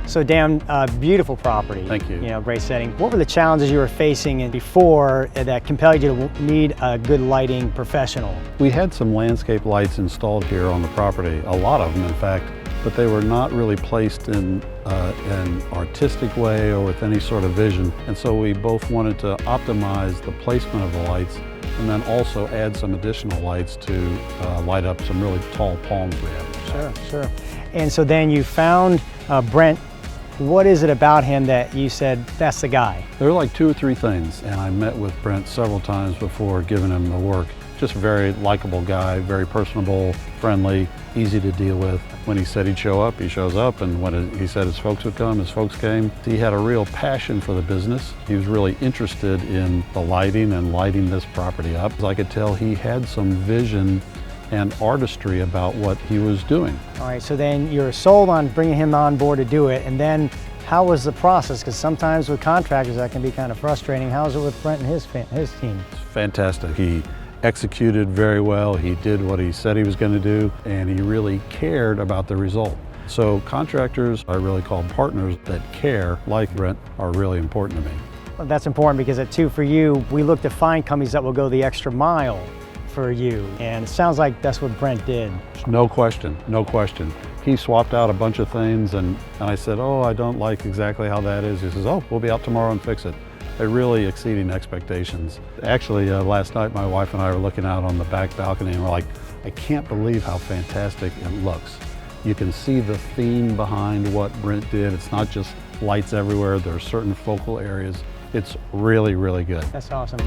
So Dan, beautiful property. Thank you. You know, great setting. What were the challenges you were facing before that compelled you to need a good lighting professional? We had some landscape lights installed here on the property, a lot of them in fact, but they were not really placed in an artistic way or with any sort of vision. And so we both wanted to optimize the placement of the lights and then also add some additional lights to light up some really tall palms we have. Sure. And so then you found Brent. What is it about him that you said, that's the guy? There were like 2 or 3 things, and I met with Brent several times before giving him the work. Just a very likable guy, very personable, friendly, easy to deal with. When he said he'd show up, he shows up, and when he said his folks would come, his folks came. He had a real passion for the business. He was really interested in the lighting and lighting this property up. I could tell he had some vision and artistry about what he was doing. All right, so then you're sold on bringing him on board to do it, and then how was the process? Because sometimes with contractors that can be kind of frustrating. How's it with Brent and his team? It's fantastic. He executed very well. He did what he said he was going to do, and he really cared about the result. So contractors I really call partners that care, like Brent, are really important to me. Well, that's important because at 2 for You, we look to find companies that will go the extra mile for you, and it sounds like that's what Brent did. No question. He swapped out a bunch of things, and I said, oh, I don't like exactly how that is. He says, oh, we'll be out tomorrow and fix it. They're really exceeding expectations. Actually, last night my wife and I were looking out on the back balcony and we're like, I can't believe how fantastic it looks. You can see the theme behind what Brent did. It's not just lights everywhere. There are certain focal areas. It's really, really good. That's awesome.